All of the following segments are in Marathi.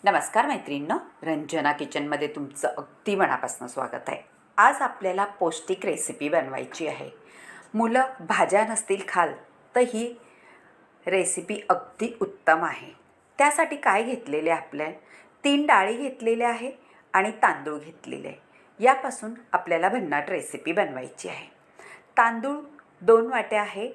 नमस्कार मैत्रिणींनो, रंजना किचनमध्ये तुमचं अगदी मनापासून स्वागत आहे. आज आपल्याला पौष्टिक रेसिपी बनवायची आहे. मुलं भाज्या नसतील खाल तर ही रेसिपी अगदी उत्तम आहे. त्यासाठी काय घेतलेले आपल्या 3 डाळी घेतलेल्या आहे आणि तांदूळ घेतलेले आहे. यापासून आपल्याला भन्नाट रेसिपी बनवायची आहे. तांदूळ 2 वाट्या आहे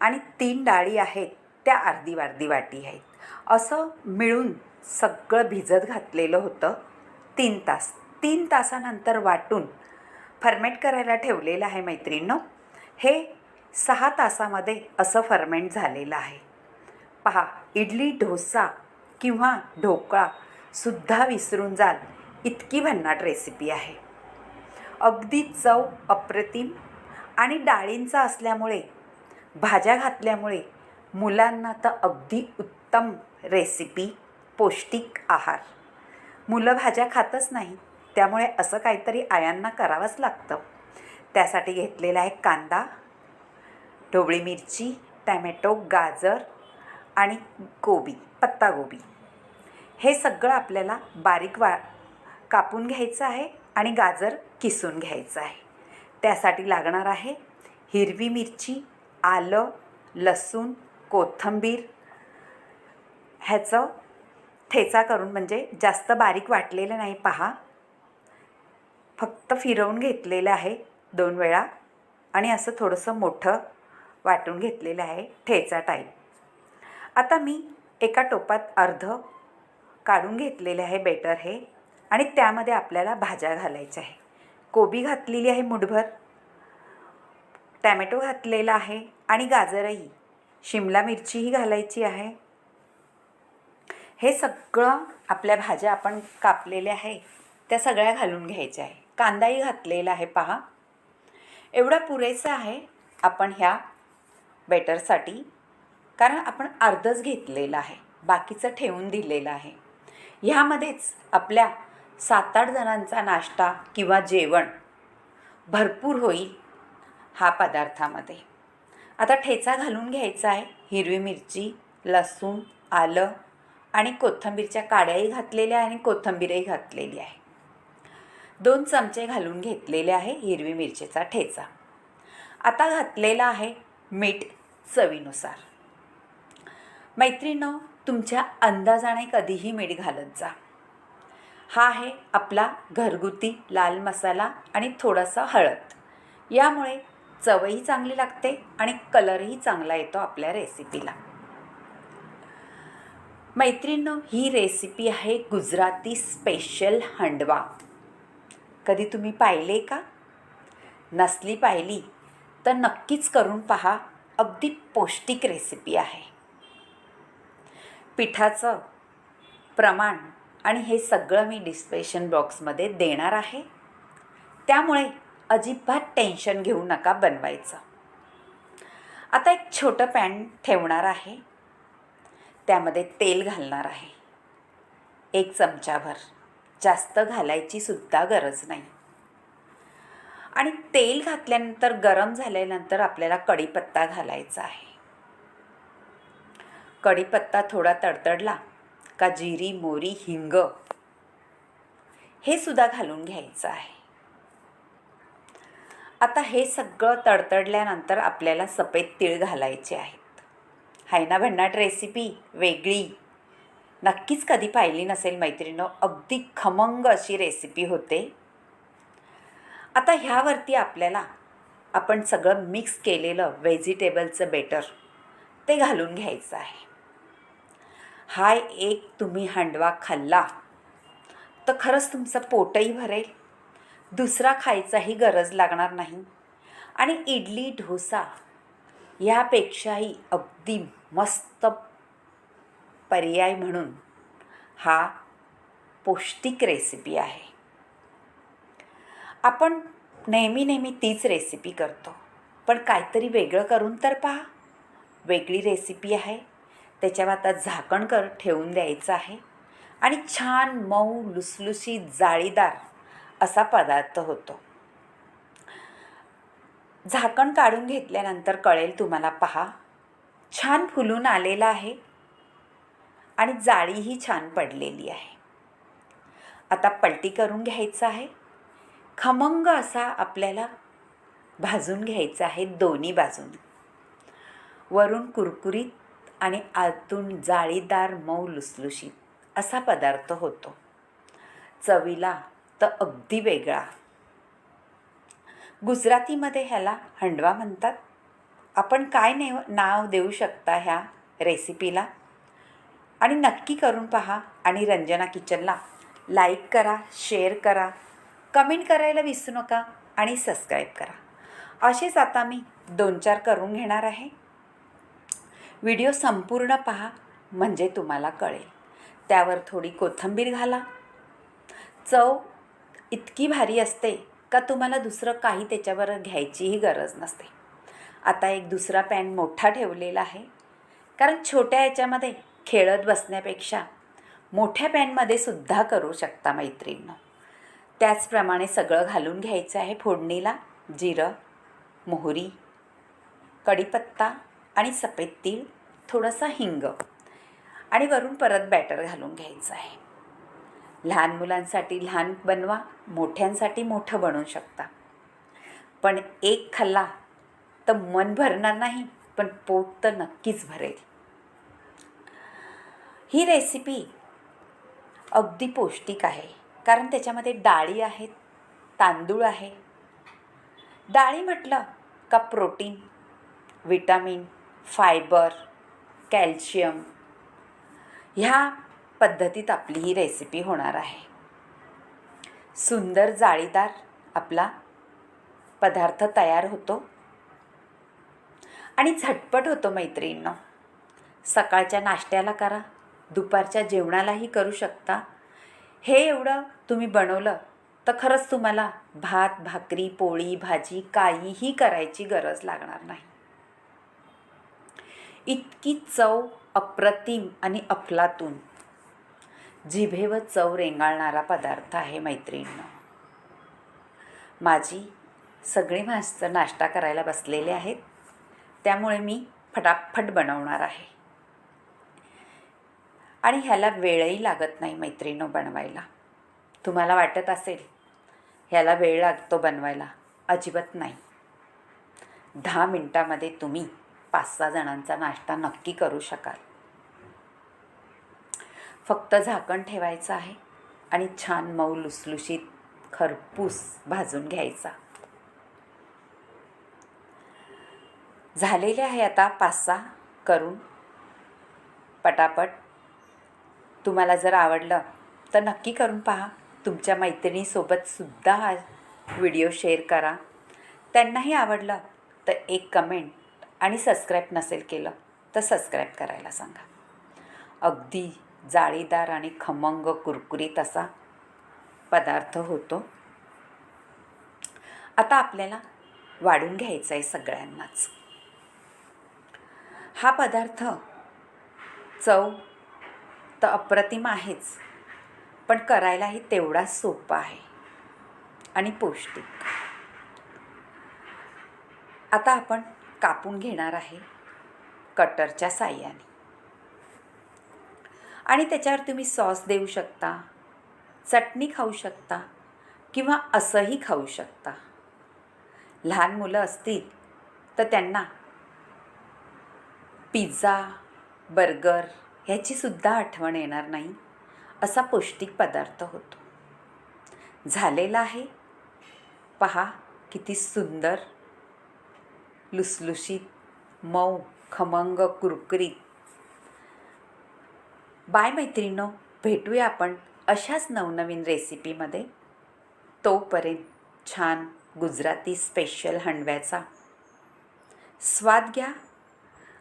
आणि 3 डाळी आहेत त्या अर्धी वाटी आहेत. असं मिळून सगळं भिजत घातलेलं होतं 3 तास. 3 तासानंतर वाटून फर्मेंट करायला ठेवलेलं आहे मैत्रिणींनो. हे 6 तासामध्ये असं फर्मेंट झालेलं आहे. पहा, इडली, डोसा किंवा ढोकळा सुद्धा विसरून जाल इतकी भन्नाट रेसिपी आहे. अगदी चव अप्रतिम आणि डाळींचा असल्यामुळे, भाज्या घातल्यामुळे मुलांना तर अगदी उत्तम रेसिपी, पौष्टिक आहार. मुलं भाज्या खातच नाही, त्यामुळे असं काहीतरी आयांना करावंच लागतं. त्यासाठी घेतलेला आहे कांदा, ढोबळी मिरची, टॅमॅटो, गाजर आणि गोबी, पत्तागोबी. हे सगळं आपल्याला बारीक कापून घ्यायचं आहे आणि गाजर किसून घ्यायचं आहे. त्यासाठी लागणार आहे हिरवी मिरची, आलं, लसूण, कोथिंबीर. ह्याचं ठेचा करून, म्हणजे जास्त बारीक वाटलेलं नाही, पहा, फक्त फिरवून घेतलेलं आहे 2 वेळा आणि असं थोडंसं मोठं वाटून घेतलेलं आहे ठेचा टाईप. आता मी एका टोपात अर्ध काढून घेतलेले आहे बेटर हे, आणि त्यामध्ये आपल्याला भाज्या घालायच्या आहे. कोबी घातलेली आहे मुठभर, टॅमॅटो घातलेला आहे आणि गाजरही, शिमला मिरचीही घालायची आहे. हे सगळं आपल्या भाज्या आपण कापलेल्या आहे त्या सगळ्या घालून घ्यायच्या आहे. कांदाही घातलेला आहे, पहा. एवढं पुरेसं आहे आपण ह्या बेटरसाठी, कारण आपण अर्धच घेतलेलं आहे, बाकीचं ठेवून दिलेलं आहे. ह्यामध्येच आपल्या 7-8 जणांचा नाश्ता किंवा जेवण भरपूर होईल हा पदार्थामध्ये. आता ठेचा घालून घ्यायचा आहे. हिरवी मिरची, लसूण, आलं आणि कोथिंबीरच्या काड्याही घातलेल्या आणि कोथिंबीरही घातलेली आहे. 2 चमचे घालून घेतलेले आहे हिरवी मिरचीचा ठेचा. आता घातलेला आहे मीठ चवीनुसार. मैत्रिणींनो, तुमच्या अंदाजाने कधीही मीठ घालत जा. हा आहे आपला घरगुती लाल मसाला आणि थोडासा हळद. यामुळे चवही चांगली लागते आणि कलरही चांगला येतो आपल्या रेसिपीला. मैत्रिणींनो, ही रेसिपी आहे गुजराती स्पेशल हंडवा. कधी तुम्ही पाहिले का? नसली पाहिली तर नक्कीच करून पहा. अगदी पौष्टिक रेसिपी आहे. पिठाचं प्रमाण आणि हे सगळं मी डिस्क्रिप्शन बॉक्समध्ये देणार आहे, त्यामुळे अजिबात टेन्शन घेऊ नका बनवायचं. आता एक छोटं पॅन ठेवणार आहे, त्यामध्ये तेल घालणार आहे 1 चमचाभर. जास्त घालायची सुद्धा गरज नाही. आणि तेल घातल्यानंतर, गरम झाल्यानंतर आपल्याला कढीपत्ता घालायचा आहे. कढीपत्ता थोडा तडतडला का जिरी, मोहरी, हिंग हे सुद्धा घालून घ्यायचं आहे. आता हे सगळं तडतडल्यानंतर आपल्याला सफेद तीळ घालायचे आहेत. आहे ना भन्नाट रेसिपी, वेगळी. नक्कीच कधी पाहिली नसेल मैत्रिणींनो, अगदी खमंग अशी रेसिपी होते. आता ह्यावरती आपल्याला आपण सगळं मिक्स केलेलं व्हेजिटेबलचं बेटर ते घालून घ्यायचं आहे. हा एक तुम्ही हंडवा खाल्ला तर खरंच तुमचं पोटही भरेल, दुसरा खायचाही गरज लागणार नाही. आणि इडली, डोसा यापेक्षाही अगदी मस्त पर्याय म्हणून हा पौष्टिक रेसिपी आहे. आपण नेहमी तीच रेसिपी करतो, पण काहीतरी वेगळं करून तर पहा. वेगळी रेसिपी आहे. त्याच्यावर आता झाकण ठेवून द्यायचं आहे आणि छान मऊ, लुसलुशीत, जाळीदार असा पदार्थ होतो. झाकण काढून घेतल्यानंतर कळेल तुम्हाला, पहा, छान फुलून आलेला आहे आणि जाळीही छान पडलेली आहे. आता पलटी करून घ्यायचं आहे. खमंग असा आपल्याला भाजून घ्यायचा आहे दोन्ही बाजूने. वरून कुरकुरीत आणि आतून जाळीदार मऊ लुसलुशीत असा पदार्थ होतो. चवीला तर अगदी वेगळा. गुजरातीमध्ये ह्याला हंडवा म्हणतात. आपण काय नाव देऊ शकता ह्या रेसिपीला? आणि नक्की करून पहा. आणि रंजना किचनला लाईक करा, शेअर करा, कमेंट करायला विसरू नका आणि सबस्क्राईब करा. असेच आता मी 2-4 करून घेणार आहे. व्हिडिओ संपूर्ण पहा म्हणजे तुम्हाला कळेल. त्यावर थोडी कोथिंबीर घाला. चव इतकी भारी असते का तुम्हाला दुसरं काही त्याच्यावर घ्यायचीही गरज नसते. आता एक दुसरा पॅन मोठा ठेवलेला आहे, कारण छोट्या याच्यामध्ये खेळत बसण्यापेक्षा मोठ्या पॅनमध्ये सुद्धा करू शकता मैत्रिणींनो. त्याचप्रमाणे सगळं घालून घ्यायचं आहे फोडणीला. जिरं, मोहरी, कढीपत्ता आणि सफेद तीळ, थोडासा हिंग आणि वरून परत बॅटर घालून घ्यायचं आहे. लहान मुलांसाठी लहान बनवा, मोठ्यांसाठी मोठं बनवू शकता. पण एक खाल्ला तर मन भरणार नाही, पण पोट तर नक्कीच भरेल. ही रेसिपी अगदी पौष्टिक आहे, कारण त्याच्यामध्ये डाळी आहेत, तांदूळ आहे. डाळी म्हटलं का प्रोटीन, विटामिन, फायबर, कॅल्शियम ह्या पद्धतीत आपली ही रेसिपी होणार आहे. सुंदर जाळीदार आपला पदार्थ तयार होतो आणि झटपट होतो मैत्रिणींनो. सकाळच्या नाश्त्याला करा, दुपारच्या जेवणालाही करू शकता. हे एवढं तुम्ही बनवलं तर खरंच तुम्हाला भात, भाकरी, पोळी, भाजी काहीही करायची गरज लागणार नाही. इतकी चव अप्रतिम आणि अफलातून, जिभेवर चव रेंगाळणारा पदार्थ आहे मैत्रिणींनो. माझी सगळी माणसं नाश्ता करायला बसलेले आहेत, त्यामुळे मी फटाफट बनवणार आहे. आणि ह्याला वेळही लागत नाही मैत्रिणींनो बनवायला. तुम्हाला वाटत असेल ह्याला वेळ लागतो बनवायला, अजिबात नाही. 10 मिनटामध्ये तुम्ही 5-6 जणांचा नाश्ता नक्की करू शकाल. फक्त झाकण ठेवायचं आहे आणि छान मऊ लुसलुशीत खरपूस भाजून घ्यायचा. झालेले आहे आता 5-6 करून पटापट. तुम्हाला जर आवडलं तर नक्की करून पहा. तुमच्या मैत्रिणीसोबत सुद्धा हा व्हिडिओ शेअर करा. त्यांनाही आवडलं तर एक कमेंट आणि सबस्क्राईब नसेल केलं तर सबस्क्राईब करायला सांगा. अगदी जाळीदार आणि खमंग कुरकुरीत असा पदार्थ होतो. आता आपल्याला वाढून घ्यायचा आहे सगळ्यांनाच. हा पदार्थ चव तर अप्रतिम आहेच, पण करायलाही तेवढाच सोपा आहे आणि पौष्टिक. आता आपण कापून घेणार आहे कटरच्या साहाय्याने. आणि त्याच्यावर तुम्ही सॉस देऊ शकता, चटणी खाऊ शकता किंवा असंही खाऊ शकता. लहान मुलं असतील तर त्यांना पिझ्झा, बर्गर ह्याचीसुद्धा आठवण येणार नाही, असा पौष्टिक पदार्थ होतो. झालेला आहे पहा, किती सुंदर लुसलुशीत मऊ खमंग कुरकुरीत. बाय मैत्रिणींनो, भेटूया आपण अशाच नवनवीन रेसिपीमध्ये. तोपर्यंत छान गुजराती स्पेशल हंडव्याचा स्वाद घ्या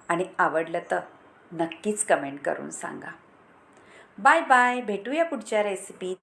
आणि आवडलं तर नक्कीच कमेंट करून सांगा. Bye bye. भेटूया पुढच्या रेसिपीत.